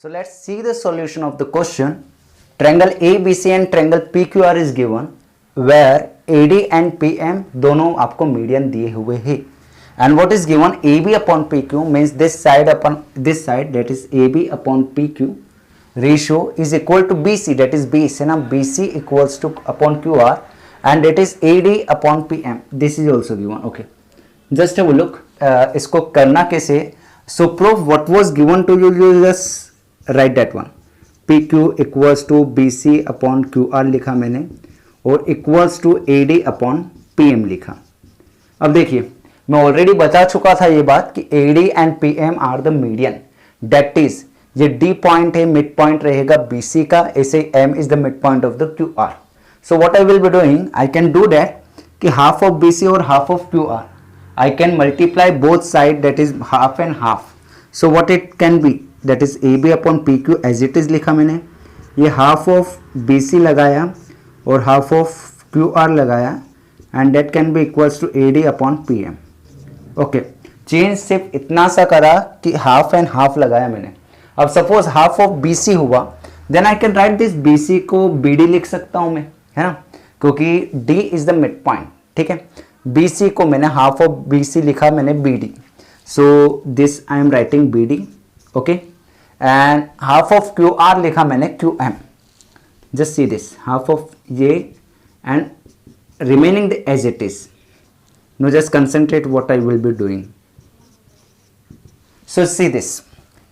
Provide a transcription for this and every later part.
So let's see the solution of the question. Triangle ABC and triangle PQR is given where AD and PM दोनों आपको median दिए हुए हैं. And what is given AB upon PQ means this side upon this side, that is AB upon PQ ratio is equal to BC, that is base है ना, BC equals to upon QR and that is AD upon PM. This is also given. Okay, just have a look. इसको करना कैसे? So prove what was given to you. You just write that one. PQ equals to BC upon QR लिखा मैंने और equals to AD upon PM लिखा. अब देखिए मैं ऑलरेडी बता चुका था ये बात कि AD and PM are the median. That is ये D पॉइंट है, मिड पॉइंट रहेगा BC का, ऐसे M is the mid point of the QR. So what I will be doing, I can do that कि half of BC और half of QR, I can multiply both side, that is half and half. So what it can be, that is AB upon PQ as it is लिखा मैंने, ये half of BC लगाया और half of QR लगाया and that can be equals to AD upon PM. Okay, change सिर्फ इतना सा करा कि हाफ एंड हाफ लगाया मैंने. अब सपोज हाफ ऑफ BC हुआ, then I can write this BC को BD लिख सकता हूं मैं, है ना, क्योंकि D is the mid point. ठीक है, BC को मैंने हाफ ऑफ BC लिखा मैंने BD, so this I am writing BD. Okay, and half of QR लिखा मैंने QM. Just see this, half of ये and remaining as it is. Now just concentrate what I will be doing. So see this,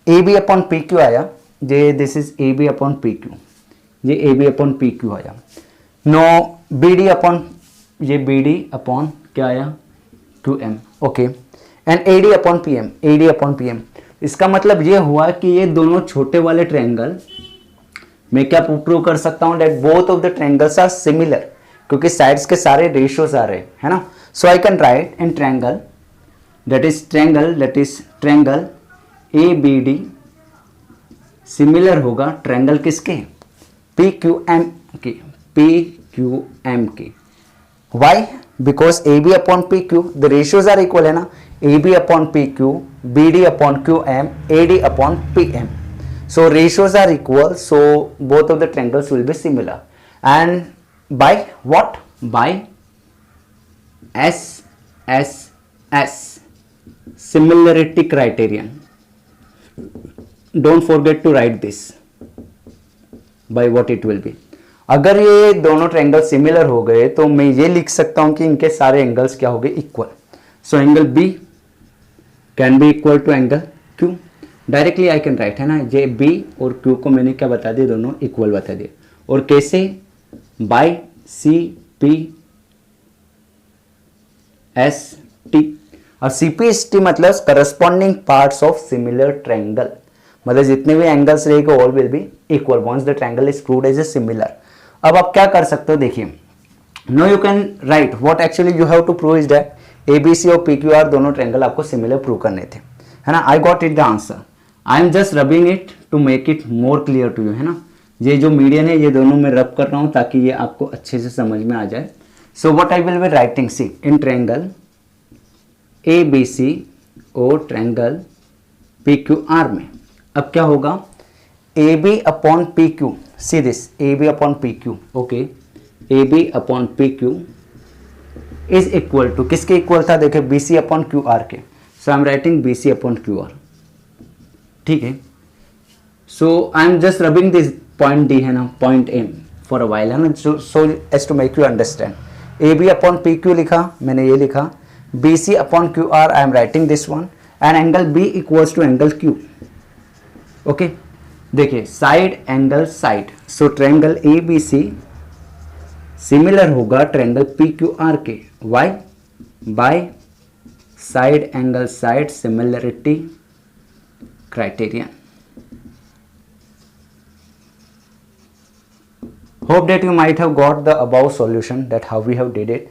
AB upon PQ आया, ये this is AB upon PQ, ये AB upon PQ आया. Now BD upon, ये BD upon क्या आया, QM. Okay, and AD upon PM, AD upon PM. इसका मतलब ये हुआ कि ये दोनों छोटे वाले ट्रायंगल मैं क्या प्रूव कर सकता हूँ, that both of the triangles are similar, क्योंकि साइड्स के सारे रेशियोज आ रहे हैं, है ना. So I can write in triangle, that is triangle ABD similar होगा ट्रायंगल किसके, PQM के. Why? Because AB upon PQ the ratios are equal है ना, AB upon PQ, BD upon QM, AD upon PM. So ratios are equal, so both of the triangles will be similar. And by what? By SSS, similarity criterion. Don't forget to write this. By what it will be. अगर ये दोनों triangle similar हो गए तो मैं ये लिख सकता हूं कि इनके सारे एंगल्स क्या हो गए, equal. So angle B can be equal to angle Q. Directly I can write, है ना, ये B और Q को मैंने क्या बता दिया, दोनों इक्वल बता दिए. और कैसे, बाय CPST. और CPST मतलब corresponding parts of similar triangle, मतलब जितने भी एंगल्स रहेंगे all will be equal once the triangle is proved as a similar. अब आप क्या कर सकते हो, देखिए, no you can write what actually you have to prove is that ABC और PQR दोनों ट्रायंगल आपको सिमिलर प्रूव करने थे, है ना. I got it the answer, I am just rubbing it to make it more clear to you, है ना. ये जो मीडियन है ये दोनों मैं रब कर रहा हूं ताकि ये आपको अच्छे से समझ में आ जाए. So what I will be writing, see in triangle ABC और ट्रायंगल PQR में अब क्या होगा, AB upon PQ, see this AB upon PQ. Okay, AB upon PQ is equal to किसके इक्वल था, देखिए BC अपॉन QR के. So I am writing BC upon QR. ठीक है, so I am just rubbing this point D है ना, point M for a while, है ना, सो as to make you understand. AB upon PQ लिखा मैंने, ये लिखा BC upon QR, I am writing this one, and angle B equals to angle Q. Okay, देखिए side angle side, so triangle ABC similar होगा triangle PQR के. Why? By side angle side similarity criterion. Hope that you might have got the above solution, that how we have did it.